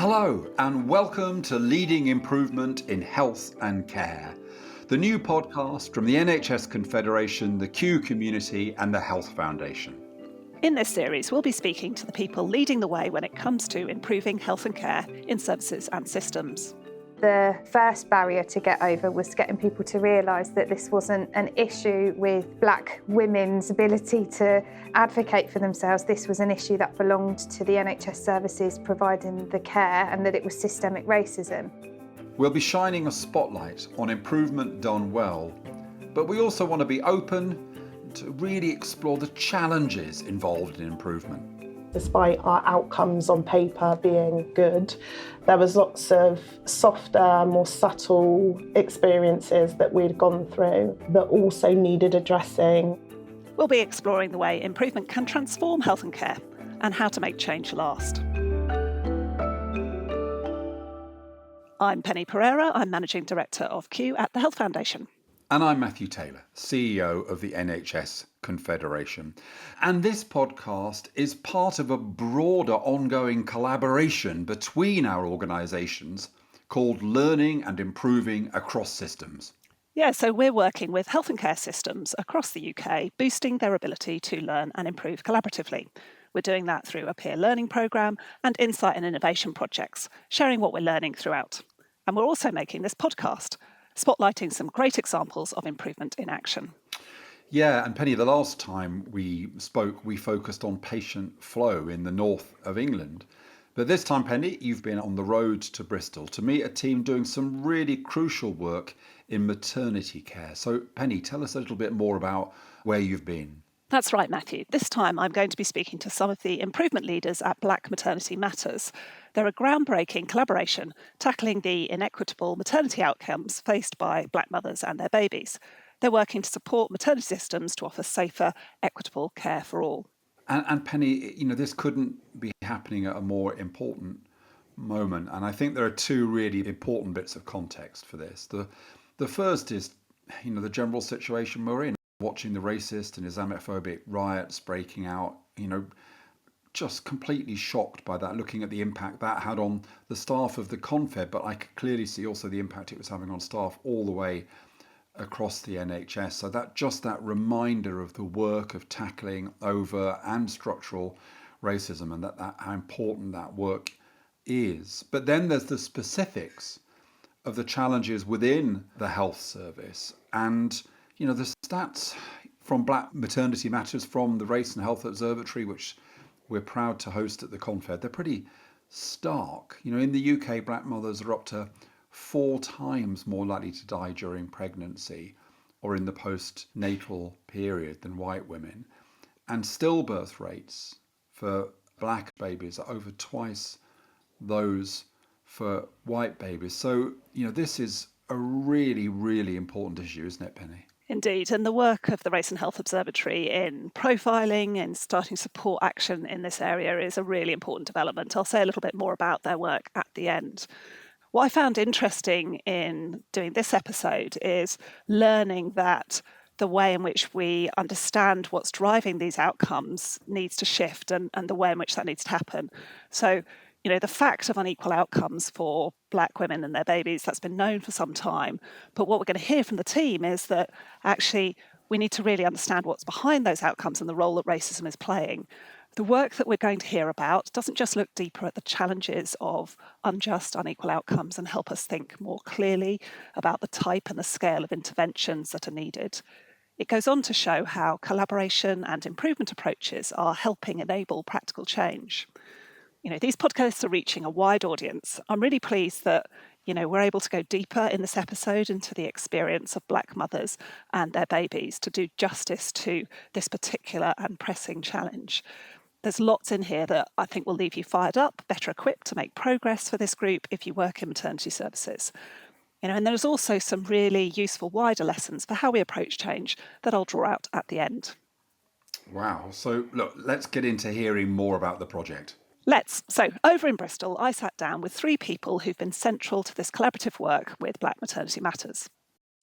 Hello and welcome to Leading Improvement in Health and Care, the new podcast from the NHS Confederation, the Q Community and the Health Foundation. In this series, we'll be speaking to the people leading the way when it comes to improving health and care in services and systems. The first barrier to get over was getting people to realise that this wasn't an issue with Black women's ability to advocate for themselves. This was an issue that belonged to the NHS services providing the care, and that it was systemic racism. We'll be shining a spotlight on improvement done well, but we also want to be open to really explore the challenges involved in improvement. Despite our outcomes on paper being good, there was lots of softer, more subtle experiences that we'd gone through that also needed addressing. We'll be exploring the way improvement can transform health and care and how to make change last. I'm Penny Pereira. I'm Managing Director of Q at the Health Foundation. And I'm Matthew Taylor, CEO of the NHS Confederation. And this podcast is part of a broader ongoing collaboration between our organisations called Learning and Improving Across Systems. Yeah, so we're working with health and care systems across the UK, boosting their ability to learn and improve collaboratively. We're doing that through a peer learning programme and insight and innovation projects, sharing what we're learning throughout. And we're also making this podcast, spotlighting some great examples of improvement in action. Yeah, and Penny, the last time we spoke, we focused on patient flow in the north of England. But this time, Penny, you've been on the road to Bristol to meet a team doing some really crucial work in maternity care. So, Penny, tell us a little bit more about where you've been. That's right, Matthew. This time I'm going to be speaking to some of the improvement leaders at Black Maternity Matters. They're a groundbreaking collaboration tackling the inequitable maternity outcomes faced by Black mothers and their babies. They're working to support maternity systems to offer safer, equitable care for all. And Penny, this couldn't be happening at a more important moment. And I think there are two really important bits of context for this. The first is, the general situation we're in. Watching the racist and Islamophobic riots breaking out, just completely shocked by that, looking at the impact that had on the staff of the Confed, but I could clearly see also the impact it was having on staff all the way across the NHS. So that reminder of the work of tackling over and structural racism and that how important that work is. But then there's the specifics of the challenges within the health service. And the stats from Black Maternity Matters from the Race and Health Observatory, which we're proud to host at the Confed, they're pretty stark. In the UK, Black mothers are up to 4 times more likely to die during pregnancy or in the postnatal period than white women. And stillbirth rates for Black babies are over twice those for white babies. So, this is a really, really important issue, isn't it, Penny? Indeed, and the work of the Race and Health Observatory in profiling and starting to support action in this area is a really important development. I'll say a little bit more about their work at the end. What I found interesting in doing this episode is learning that the way in which we understand what's driving these outcomes needs to shift and the way in which that needs to happen. So, the fact of unequal outcomes for Black women and their babies, that's been known for some time. But what we're going to hear from the team is that actually we need to really understand what's behind those outcomes and the role that racism is playing. The work that we're going to hear about doesn't just look deeper at the challenges of unjust, unequal outcomes and help us think more clearly about the type and the scale of interventions that are needed. It goes on to show how collaboration and improvement approaches are helping enable practical change. These podcasts are reaching a wide audience. I'm really pleased that, we're able to go deeper in this episode into the experience of Black mothers and their babies to do justice to this particular and pressing challenge. There's lots in here that I think will leave you fired up, better equipped to make progress for this group if you work in maternity services. And there's also some really useful wider lessons for how we approach change that I'll draw out at the end. Wow. So look, let's get into hearing more about the project. So over in Bristol, I sat down with 3 people who've been central to this collaborative work with Black Maternity Matters.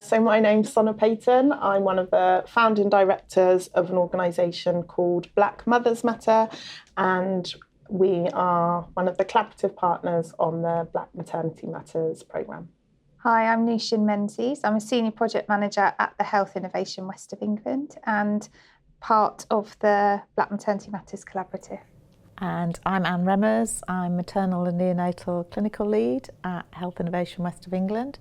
So my name's Sonah Paton. I'm one of the founding directors of an organisation called Black Mothers Matter, and We are one of the collaborative partners on the Black Maternity Matters programme. Hi, I'm Noshin Menzies. I'm a Senior Project Manager at the Health Innovation West of England and part of the Black Maternity Matters Collaborative. And I'm Remmers. I'm Maternal and Neonatal Clinical Lead at Health Innovation West of England,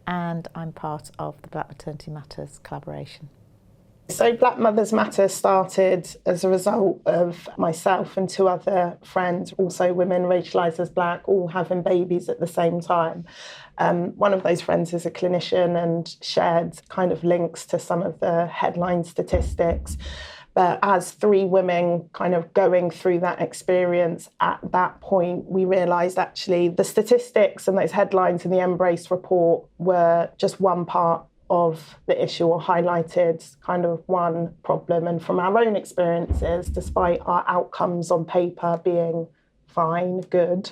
and I'm part of the Black Maternity Matters collaboration. So Black Mothers Matter started as a result of myself and two other friends, also women racialised as Black, all having babies at the same time. One of those friends is a clinician and shared kind of links to some of the headline statistics. But as three women kind of going through that experience at that point, we realised actually the statistics and those headlines in the Embrace report were just one part of the issue, or highlighted kind of one problem. And from our own experiences, despite our outcomes on paper being fine, good,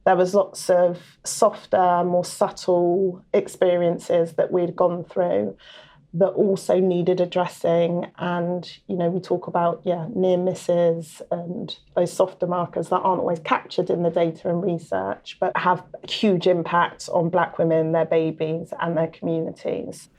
there was lots of softer, more subtle experiences that we'd gone through that also needed addressing. And, we talk about, near misses and those softer markers that aren't always captured in the data and research, but have huge impacts on Black women, their babies and their communities.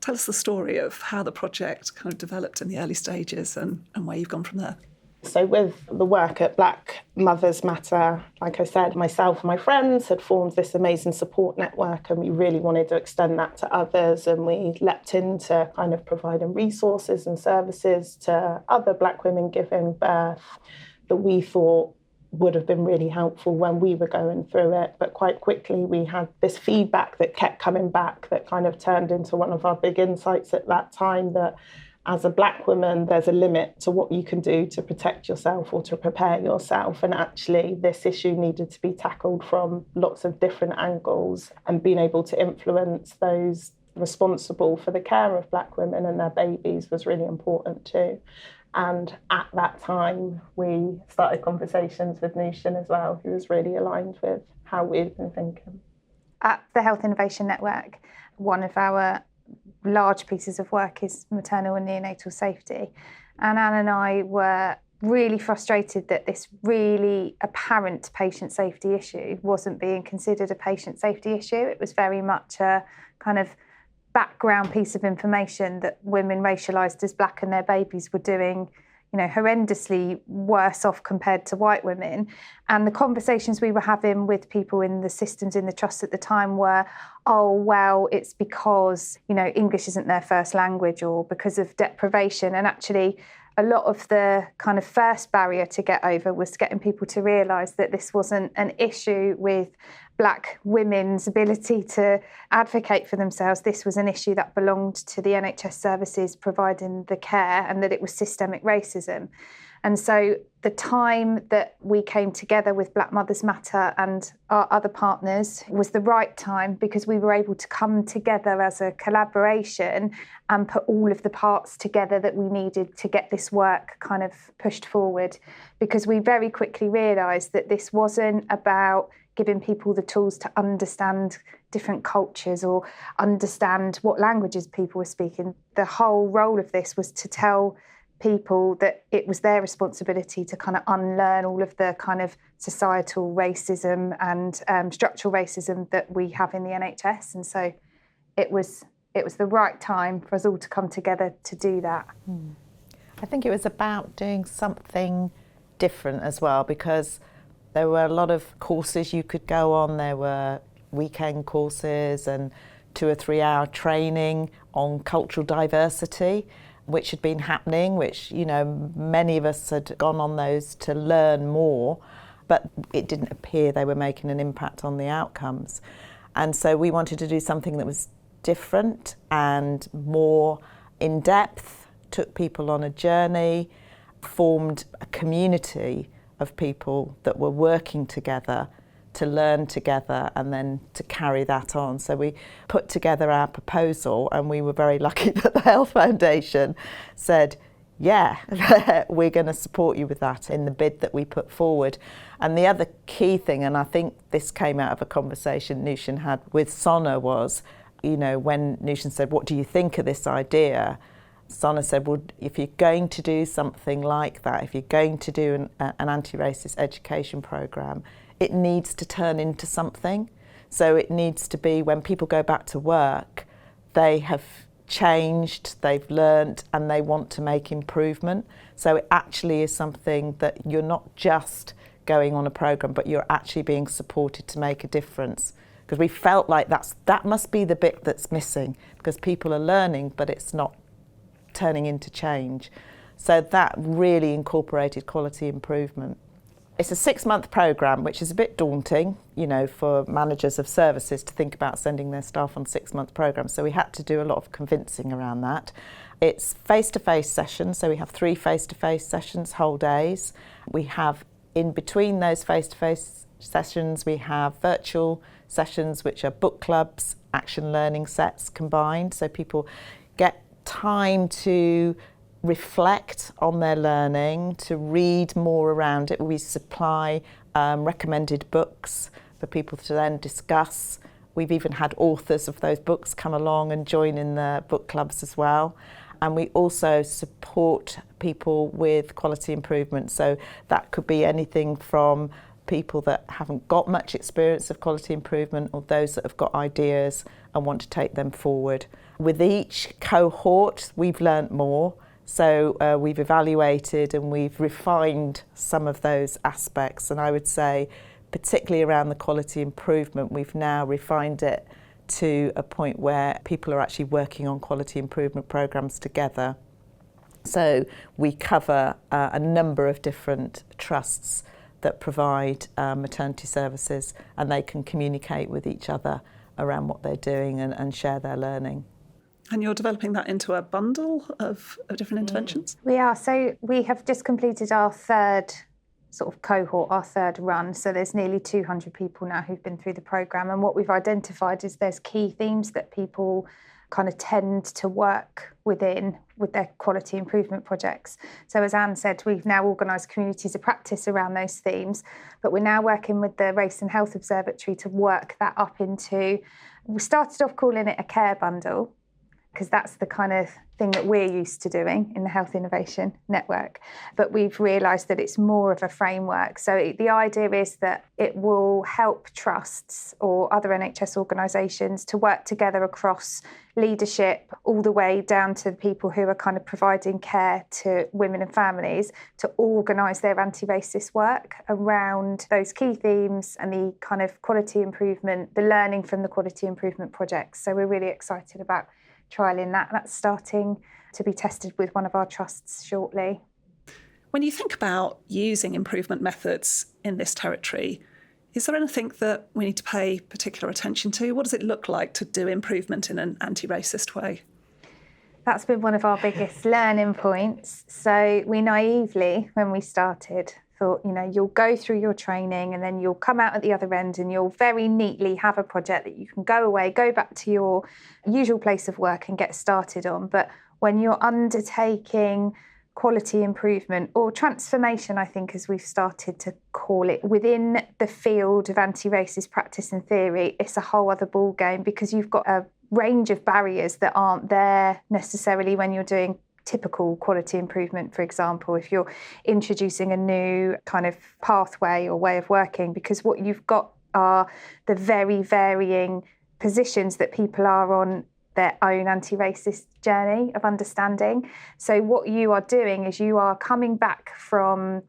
Tell us the story of how the project kind of developed in the early stages and where you've gone from there. So with the work at Black Mothers Matter, like I said, myself and my friends had formed this amazing support network, and we really wanted to extend that to others, and we leapt into kind of providing resources and services to other Black women giving birth that we thought would have been really helpful when we were going through it. But quite quickly we had this feedback that kept coming back that kind of turned into one of our big insights at that time, that as a Black woman, there's a limit to what you can do to protect yourself or to prepare yourself. And actually this issue needed to be tackled from lots of different angles, and being able to influence those responsible for the care of Black women and their babies was really important too. And at that time, we started conversations with Noshin as well, who was really aligned with how we'd been thinking. At the Health Innovation Network, one of our large pieces of work is maternal and neonatal safety. And Anne and I were really frustrated that this really apparent patient safety issue wasn't being considered a patient safety issue. It was very much a kind of background piece of information that women racialised as Black and their babies were doing, horrendously worse off compared to white women. And the conversations we were having with people in the systems in the trust at the time were, oh, well, it's because, English isn't their first language, or because of deprivation. And actually, a lot of the kind of first barrier to get over was getting people to realise that this wasn't an issue with Black women's ability to advocate for themselves. This was an issue that belonged to the NHS services providing the care, and that it was systemic racism. And so the time that we came together with Black Mothers Matter and our other partners was the right time, because we were able to come together as a collaboration and put all of the parts together that we needed to get this work kind of pushed forward. Because we very quickly realised that this wasn't about giving people the tools to understand different cultures or understand what languages people were speaking. The whole role of this was to tell people that it was their responsibility to kind of unlearn all of the kind of societal racism and structural racism that we have in the NHS. And so it was the right time for us all to come together to do that. I think it was about doing something different as well, because there were a lot of courses you could go on. There were weekend courses and 2 or 3 hour training on cultural diversity, which had been happening, which, many of us had gone on those to learn more, but it didn't appear they were making an impact on the outcomes. And so we wanted to do something that was different and more in depth, took people on a journey, formed a community of people that were working together to learn together and then to carry that on. So we put together our proposal, and we were very lucky that the Health Foundation said, we're going to support you with that in the bid that we put forward. And the other key thing, and I think this came out of a conversation Noshin had with Sonah, was, when Noshin said, what do you think of this idea? Sonah said, well, if you're going to do something like that, if you're going to do an anti-racist education programme, it needs to turn into something. So it needs to be when people go back to work, they have changed, they've learnt, and they want to make improvement. So it actually is something that you're not just going on a programme, but you're actually being supported to make a difference. Because we felt like that must be the bit that's missing, because people are learning, but it's not turning into change. So that really incorporated quality improvement. It's a 6-month programme, which is a bit daunting, for managers of services to think about sending their staff on 6-month programmes. So we had to do a lot of convincing around that. It's face-to-face sessions, so we have 3 face-to-face sessions, whole days. We have, in between those face-to-face sessions, we have virtual sessions, which are book clubs, action learning sets combined. So people get time to reflect on their learning, to read more around it. We supply recommended books for people to then discuss. We've even had authors of those books come along and join in the book clubs as well. And we also support people with quality improvement. So that could be anything from people that haven't got much experience of quality improvement, or those that have got ideas and want to take them forward. With each cohort, we've learnt more. So we've evaluated and we've refined some of those aspects. And I would say, particularly around the quality improvement, we've now refined it to a point where people are actually working on quality improvement programmes together. So we cover a number of different trusts that provide maternity services, and they can communicate with each other around what they're doing and share their learning. And you're developing that into a bundle of different interventions? We are. So we have just completed our 3rd sort of cohort, our 3rd run. So there's nearly 200 people now who've been through the programme. And what we've identified is there's key themes that people kind of tend to work within with their quality improvement projects. So as Anne said, we've now organised communities of practice around those themes, but we're now working with the Race and Health Observatory to work that up into, we started off calling it a care bundle, because that's the kind of thing that we're used to doing in the Health Innovation Network. But we've realised that it's more of a framework. So the idea is that it will help trusts or other NHS organisations to work together across leadership all the way down to the people who are kind of providing care to women and families, to organise their anti-racist work around those key themes and the kind of quality improvement, the learning from the quality improvement projects. So we're really excited about trialling that. That's starting to be tested with one of our trusts shortly. When you think about using improvement methods in this territory, is there anything that we need to pay particular attention to? What does it look like to do improvement in an anti-racist way? That's been one of our biggest learning points. So we naively, when we started, thought, you'll go through your training and then you'll come out at the other end and you'll very neatly have a project that you can go away, go back to your usual place of work and get started on. But when you're undertaking quality improvement or transformation, I think, as we've started to call it, within the field of anti-racist practice and theory, it's a whole other ballgame, because you've got a range of barriers that aren't there necessarily when you're doing typical quality improvement. For example, if you're introducing a new kind of pathway or way of working, because what you've got are the very varying positions that people are on their own anti-racist journey of understanding. So what you are doing is you are coming back from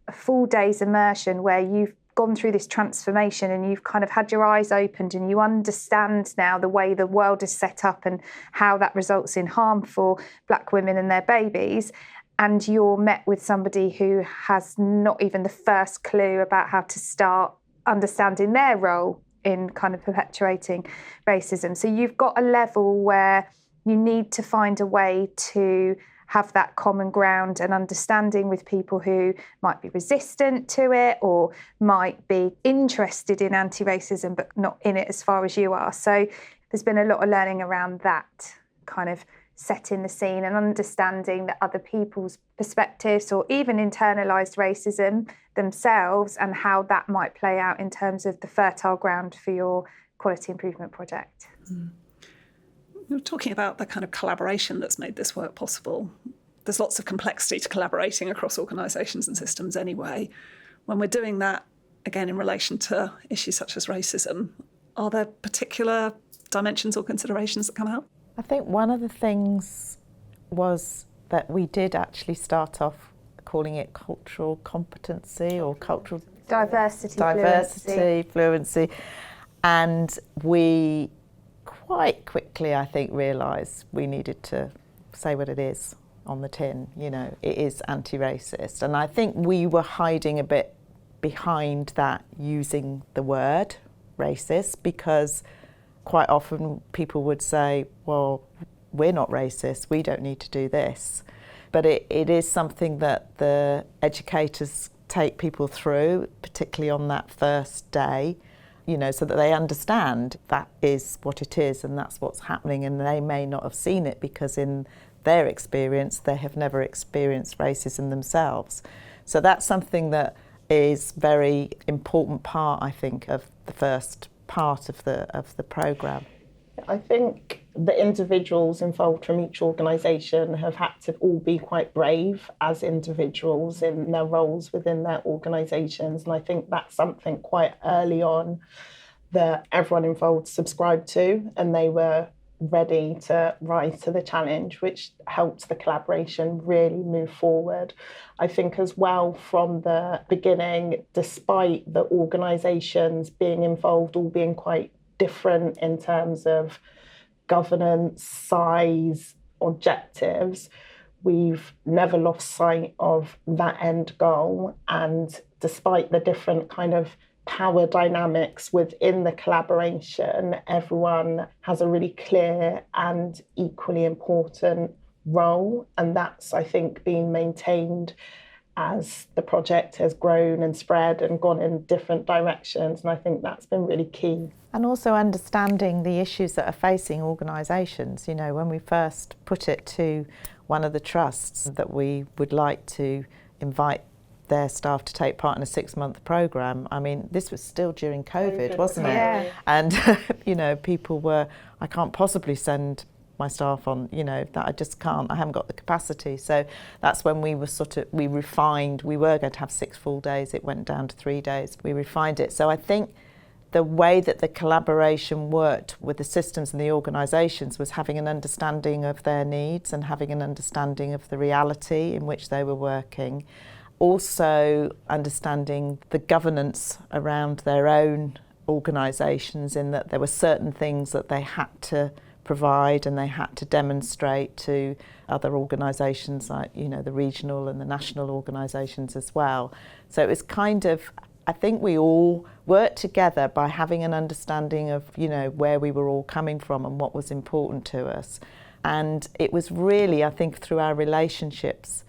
a full day's immersion where you've gone through this transformation and you've kind of had your eyes opened and you understand now the way the world is set up and how that results in harm for Black women and their babies. And you're met with somebody who has not even the first clue about how to start understanding their role in kind of perpetuating racism. So you've got a level where you need to find a way to have that common ground and understanding with people who might be resistant to it or might be interested in anti-racism but not in it as far as you are. So there's been a lot of learning around that, kind of setting the scene and understanding that other people's perspectives or even internalised racism themselves and how that might play out in terms of the fertile ground for your quality improvement project. You're talking about the kind of collaboration that's made this work possible. There's lots of complexity to collaborating across organisations and systems anyway. When we're doing that, again, in relation to issues such as racism, are there particular dimensions or considerations that come out? I think one of the things was that we did actually start off calling it cultural competency or cultural diversity fluency. And we quite quickly, I think, realised we needed to say what it is on the tin. You know, it is anti-racist. And I think we were hiding a bit behind that, using the word racist, because quite often people would say, well, we're not racist, we don't need to do this. But it is something that the educators take people through, particularly on that first day, you know, so that they understand that is what it is and that's what's happening, and they may not have seen it because in their experience they have never experienced racism themselves. So that's something that is very important part, I think, of the first part of the programme. I think the individuals involved from each organisation have had to all be quite brave as individuals in their roles within their organisations, and I think that's something quite early on that everyone involved subscribed to, and they were ready to rise to the challenge, which helped the collaboration really move forward. I think as well from the beginning, despite the organisations being involved all being quite different in terms of governance, size, objectives, we've never lost sight of that end goal. And despite the different kind of power dynamics within the collaboration, everyone has a really clear and equally important role. And that's, I think, been maintained as the project has grown and spread and gone in different directions. And I think that's been really key. And also understanding the issues that are facing organisations. You know, when we first put it to one of the trusts that we would like to invite their staff to take part in a 6-month programme, I mean, this was still during COVID, wasn't it? Yeah. And, you know, people were, I can't possibly send my staff on, you know, that I just can't, I haven't got the capacity. So that's when we were we refined, we were going to have 6 full days, it went down to 3 days, we refined it. So I think the way that the collaboration worked with the systems and the organisations was having an understanding of their needs and having an understanding of the reality in which they were working. Also understanding the governance around their own organisations, in that there were certain things that they had to provide and they had to demonstrate to other organisations, like, you know, the regional and the national organisations as well. So it was kind of, I think we all worked together by having an understanding of, you know, where we were all coming from and what was important to us. And it was really, I think, through our relationships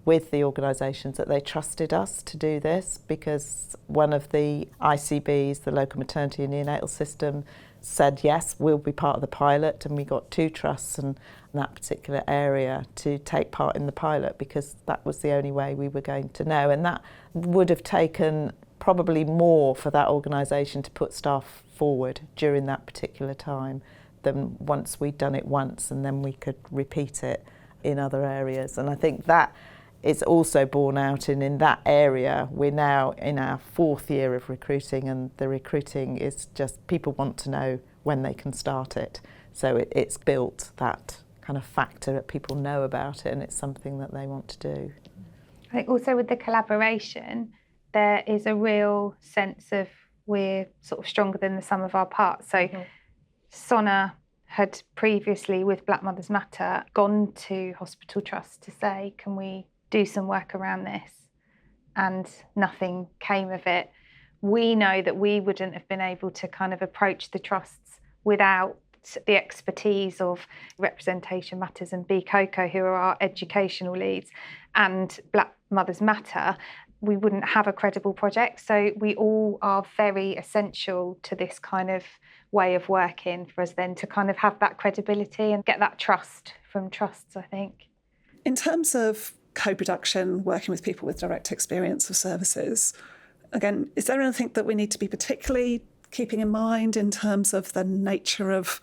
with the organisations that they trusted us to do this, because one of the ICBs, the local maternity and neonatal system, said, yes, we'll be part of the pilot, and we got 2 trusts in that particular area to take part in the pilot, because that was the only way we were going to know. And that would have taken probably more for that organisation to put staff forward during that particular time than once we'd done it once and then we could repeat it in other areas. And I think that is also borne out in that area. We're now in our 4th year of recruiting, and the recruiting is just, people want to know when they can start it. So it's built that kind of factor that people know about it, and it's something that they want to do. I think also with the collaboration, there is a real sense of we're sort of stronger than the sum of our parts. So Sonah had previously, with Black Mothers Matter, gone to hospital trusts to say, can we do some work around this? And nothing came of it. We know that we wouldn't have been able to kind of approach the trusts without the expertise of Representation Matters and BCOCO, who are our educational leads, and Black Mothers Matter. We wouldn't have a credible project. So we all are very essential to this kind of way of working for us then to kind of have that credibility and get that trust from trusts, I think. In terms of co-production, working with people with direct experience of services, again, is there anything that we need to be particularly keeping in mind in terms of the nature of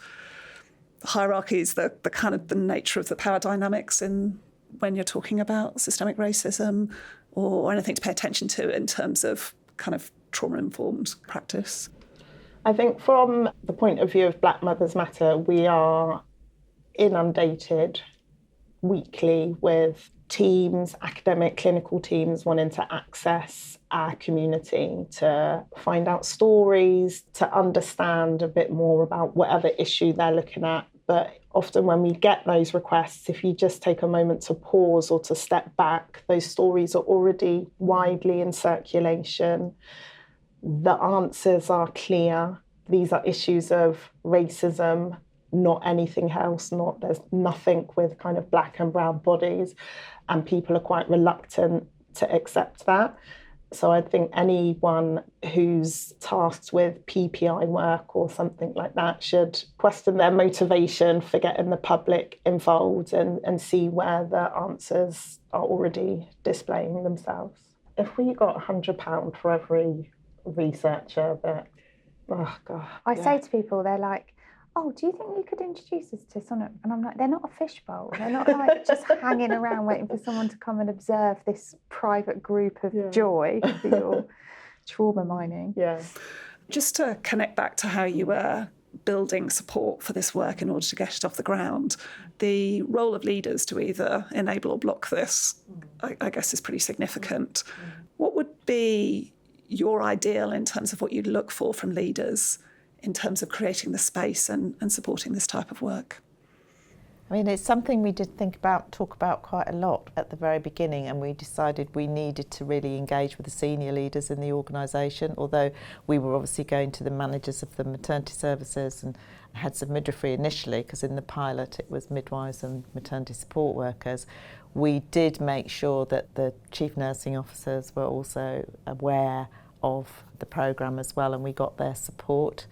hierarchies, the kind of the nature of the power dynamics in when you're talking about systemic racism, or anything to pay attention to in terms of kind of trauma-informed practice? I think from the point of view of Black Mothers Matter, we are inundated weekly with teams, academic, clinical teams wanting to access our community to find out stories, to understand a bit more about whatever issue they're looking at. But often when we get those requests, if you just take a moment to pause or to step back, those stories are already widely in circulation. The answers are clear. These are issues of racism, not anything else. There's nothing with kind of black and brown bodies, and people are quite reluctant to accept that. So I think anyone who's tasked with PPI work or something like that should question their motivation for getting the public involved and see where the answers are already displaying themselves. If we got £100 for every researcher that, oh God. I say to people, they're like, oh, do you think you could introduce us to Sonah? And I'm like, they're not a fishbowl. They're not like just hanging around waiting for someone to come and observe this private group of joy for your trauma mining. Yeah. Just to connect back to how you were building support for this work in order to get it off the ground, the role of leaders to either enable or block this, I guess, is pretty significant. What would be your ideal in terms of what you'd look for from leaders in terms of creating the space and supporting this type of work? I mean, it's something we did talk about quite a lot at the very beginning, and we decided we needed to really engage with the senior leaders in the organisation, although we were obviously going to the managers of the maternity services and heads of midwifery initially, because in the pilot it was midwives and maternity support workers. We did make sure that the chief nursing officers were also aware of the programme as well, and we got their support,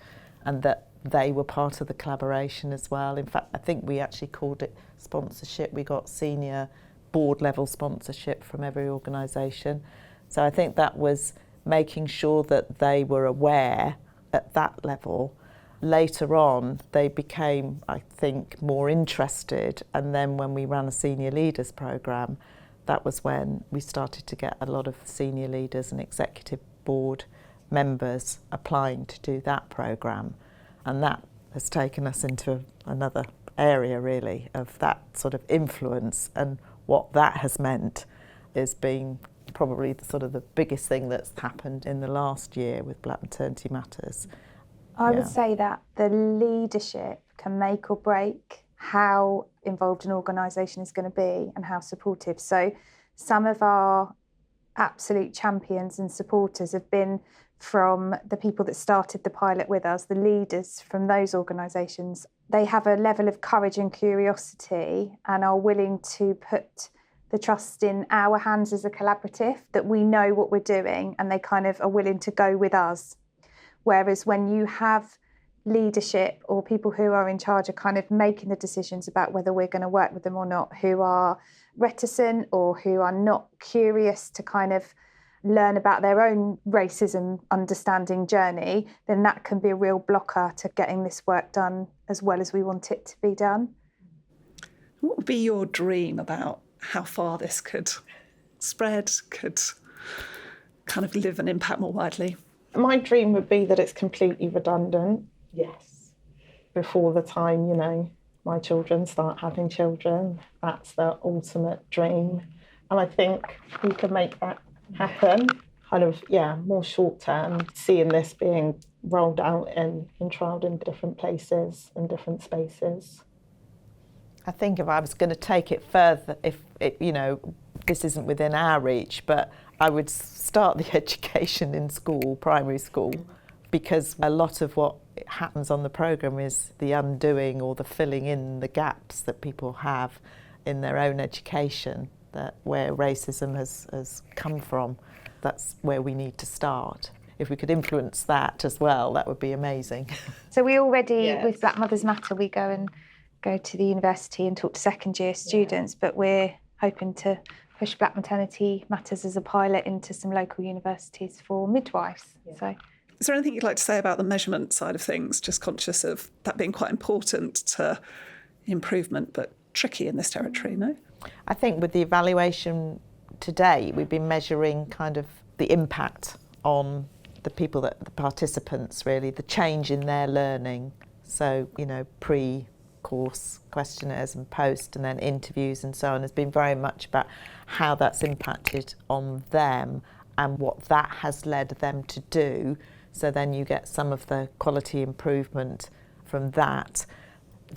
and that they were part of the collaboration as well. In fact, I think we actually called it sponsorship. We got senior board level sponsorship from every organisation. So I think that was making sure that they were aware at that level. Later on, they became, I think, more interested. And then when we ran a senior leaders programme, that was when we started to get a lot of senior leaders and executive board members applying to do that programme. And that has taken us into another area, really, of that sort of influence. And what that has meant is being probably the biggest thing that's happened in the last year with Black Maternity Matters. I would say that the leadership can make or break how involved an organisation is going to be and how supportive. So some of our absolute champions and supporters have been from the people that started the pilot with us, the leaders from those organisations. They have a level of courage and curiosity and are willing to put the trust in our hands as a collaborative, that we know what we're doing, and they kind of are willing to go with us. Whereas when you have leadership or people who are in charge of kind of making the decisions about whether we're going to work with them or not, who are reticent or who are not curious to kind of learn about their own racism understanding journey, then that can be a real blocker to getting this work done as well as we want it to be done. What would be your dream about how far this could spread, could kind of live and impact more widely? My dream would be that it's completely redundant. Yes. Before the time, my children start having children. That's the ultimate dream. And I think we can make that happen, more short term, seeing this being rolled out and trialled in different places and different spaces. I think if I was going to take it further, if this isn't within our reach, but I would start the education in school, primary school, because a lot of what happens on the programme is the undoing or the filling in the gaps that people have in their own education, that where racism has come from. That's where we need to start. If we could influence that as well, that would be amazing. So we already, with Black Mothers Matter, we go to the university and talk to second year students, but we're hoping to push Black Maternity Matters as a pilot into some local universities for midwives. So Is there anything you'd like to say about the measurement side of things, just conscious of that being quite important to improvement, but tricky in this territory, no? I think with the evaluation to date, we've been measuring kind of the impact on the participants, really, the change in their learning. So, pre-course questionnaires and post, and then interviews and so on, has been very much about how that's impacted on them and what that has led them to do. So then you get some of the quality improvement from that.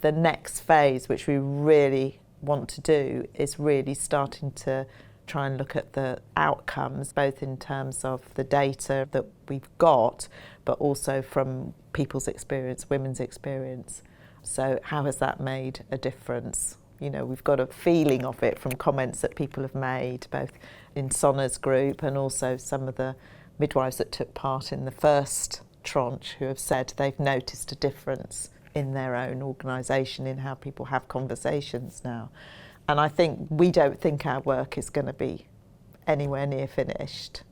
The next phase, which we really want to do, is really starting to try and look at the outcomes, both in terms of the data that we've got, but also from people's experience, women's experience. So how has that made a difference? We've got a feeling of it from comments that people have made, both in Sonah's group and also some of the midwives that took part in the first tranche, who have said they've noticed a difference in their own organisation, in how people have conversations now. And I think we don't think our work is going to be anywhere near finished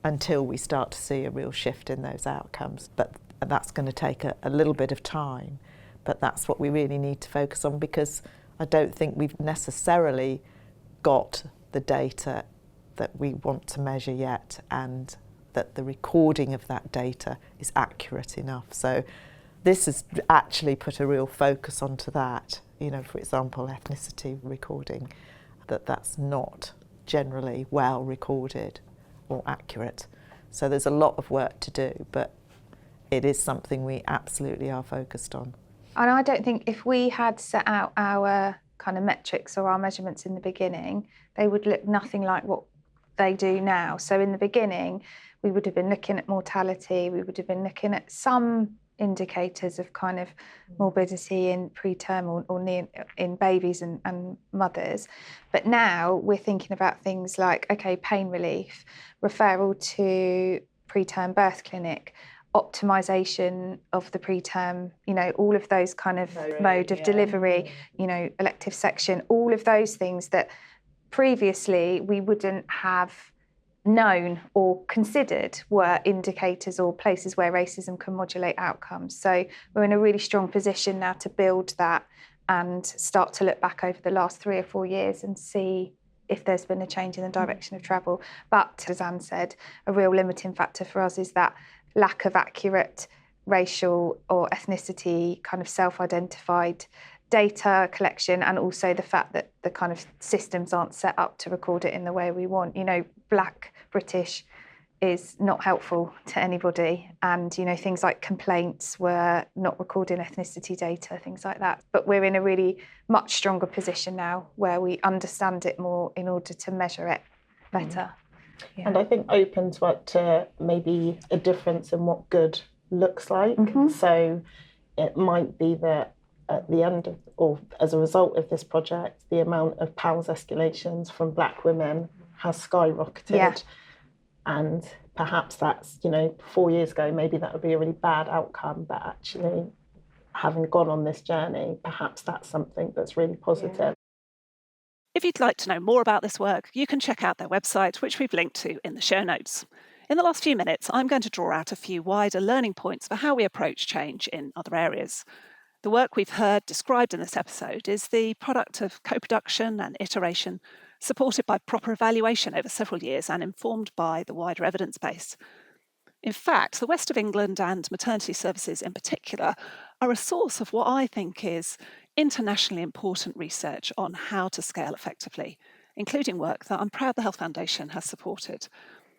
until we start to see a real shift in those outcomes. But that's going to take a little bit of time. But that's what we really need to focus on, because I don't think we've necessarily got the data that we want to measure yet, and that the recording of that data is accurate enough. So this has actually put a real focus onto that. For example, ethnicity recording, that's not generally well recorded or accurate. So there's a lot of work to do, but it is something we absolutely are focused on. And I don't think if we had set out our kind of metrics or our measurements in the beginning, they would look nothing like what they do now. So in the beginning, we would have been looking at mortality, we would have been looking at some indicators of kind of morbidity in preterm or in babies and mothers. But now we're thinking about things like, okay, pain relief, referral to preterm birth clinic, optimisation of the preterm, all of those kind of mode of delivery, elective section, all of those things that previously we wouldn't have known or considered were indicators or places where racism can modulate outcomes. So we're in a really strong position now to build that and start to look back over the last 3 or 4 years and see if there's been a change in the direction of travel. But as Anne said, a real limiting factor for us is that lack of accurate racial or ethnicity kind of self-identified data collection, and also the fact that the kind of systems aren't set up to record it in the way we want. Black British is not helpful to anybody, and things like complaints were not recording ethnicity data, things like that. But we're in a really much stronger position now where we understand it more in order to measure it better. Yeah. And I think open to maybe a difference in what good looks like. So it might be that at the end of, or as a result of this project, the amount of PALS escalations from Black women has skyrocketed. Yeah. And perhaps that's, 4 years ago, maybe that would be a really bad outcome, but actually having gone on this journey, perhaps that's something that's really positive. Yeah. If you'd like to know more about this work, you can check out their website, which we've linked to in the show notes. In the last few minutes, I'm going to draw out a few wider learning points for how we approach change in other areas. The work we've heard described in this episode is the product of co-production and iteration, supported by proper evaluation over several years and informed by the wider evidence base. In fact, the West of England and maternity services in particular are a source of what I think is internationally important research on how to scale effectively, including work that I'm proud the Health Foundation has supported.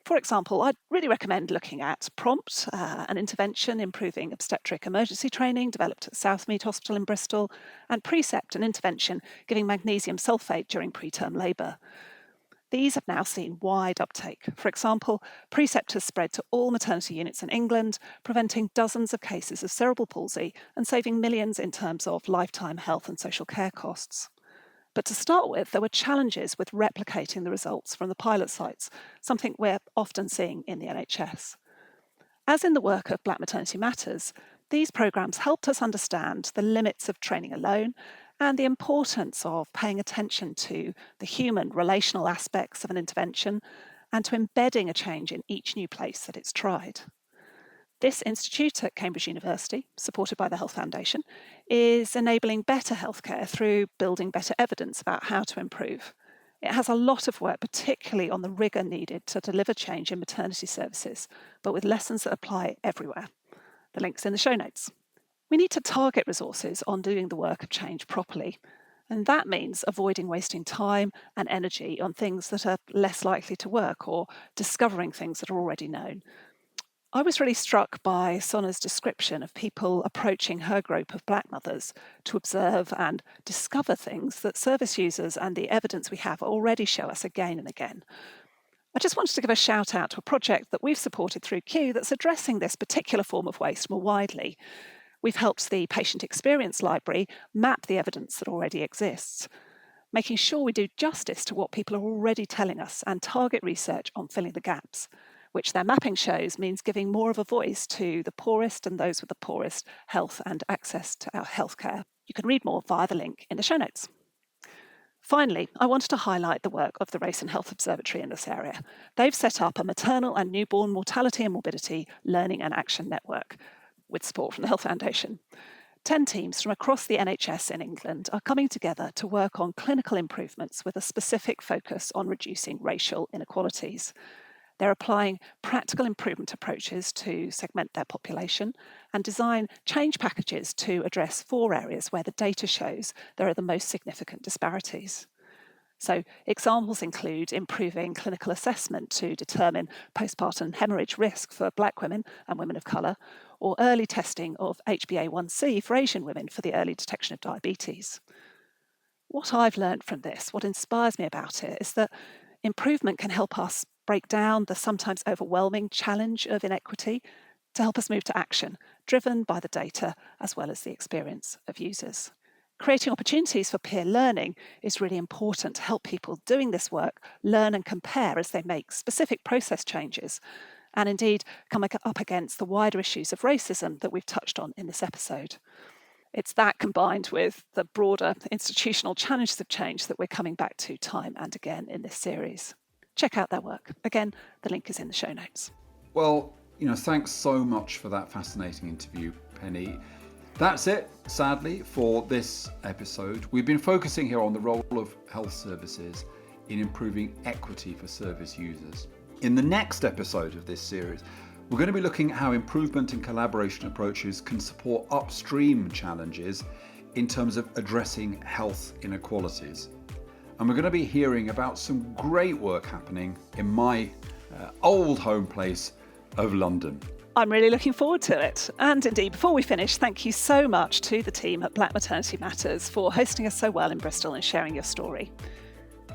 For example, I'd really recommend looking at PROMPT, an intervention improving obstetric emergency training developed at Southmead Hospital in Bristol, and PRECEPT, an intervention giving magnesium sulfate during preterm labour. These have now seen wide uptake. For example, PRECEPT has spread to all maternity units in England, preventing dozens of cases of cerebral palsy and saving millions in terms of lifetime health and social care costs. But to start with, there were challenges with replicating the results from the pilot sites, something we're often seeing in the NHS. As in the work of Black Maternity Matters, these programmes helped us understand the limits of training alone and the importance of paying attention to the human relational aspects of an intervention and to embedding a change in each new place that it's tried. This institute at Cambridge University, supported by the Health Foundation, is enabling better healthcare through building better evidence about how to improve. It has a lot of work, particularly on the rigour needed to deliver change in maternity services, but with lessons that apply everywhere. The link's in the show notes. We need to target resources on doing the work of change properly, and that means avoiding wasting time and energy on things that are less likely to work or discovering things that are already known. I was really struck by Sonah's description of people approaching her group of black mothers to observe and discover things that service users and the evidence we have already show us again and again. I just wanted to give a shout out to a project that we've supported through Q that's addressing this particular form of waste more widely. We've helped the Patient Experience Library map the evidence that already exists, making sure we do justice to what people are already telling us and target research on filling the gaps, which their mapping shows means giving more of a voice to the poorest and those with the poorest health and access to our healthcare. You can read more via the link in the show notes. Finally, I wanted to highlight the work of the Race and Health Observatory in this area. They've set up a maternal and newborn mortality and morbidity learning and action network with support from the Health Foundation. 10 teams from across the NHS in England are coming together to work on clinical improvements with a specific focus on reducing racial inequalities. They're applying practical improvement approaches to segment their population and design change packages to address 4 areas where the data shows there are the most significant disparities. So examples include improving clinical assessment to determine postpartum hemorrhage risk for Black women and women of colour, or early testing of HbA1c for Asian women for the early detection of diabetes. What I've learned from this, what inspires me about it, is that improvement can help us break down the sometimes overwhelming challenge of inequity to help us move to action, driven by the data as well as the experience of users. Creating opportunities for peer learning is really important to help people doing this work learn and compare as they make specific process changes, and indeed come up against the wider issues of racism that we've touched on in this episode. It's that combined with the broader institutional challenges of change that we're coming back to time and again in this series. Check out their work. Again, the link is in the show notes. Well, thanks so much for that fascinating interview, Penny. That's it, sadly, for this episode. We've been focusing here on the role of health services in improving equity for service users. In the next episode of this series, we're going to be looking at how improvement and collaboration approaches can support upstream challenges in terms of addressing health inequalities. And we're going to be hearing about some great work happening in my old home place of London. I'm really looking forward to it. And indeed, before we finish, thank you so much to the team at Black Maternity Matters for hosting us so well in Bristol and sharing your story.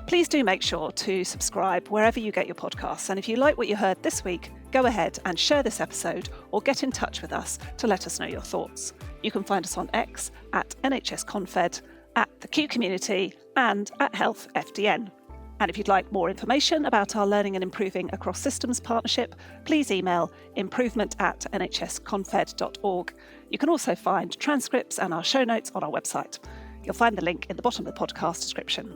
Please do make sure to subscribe wherever you get your podcasts. And if you like what you heard this week, go ahead and share this episode or get in touch with us to let us know your thoughts. You can find us on X at NHSConfed, at the Q Community and at Health FDN. And if you'd like more information about our Learning and Improving Across Systems partnership, please email improvement@nhsconfed.org. You can also find transcripts and our show notes on our website. You'll find the link in the bottom of the podcast description.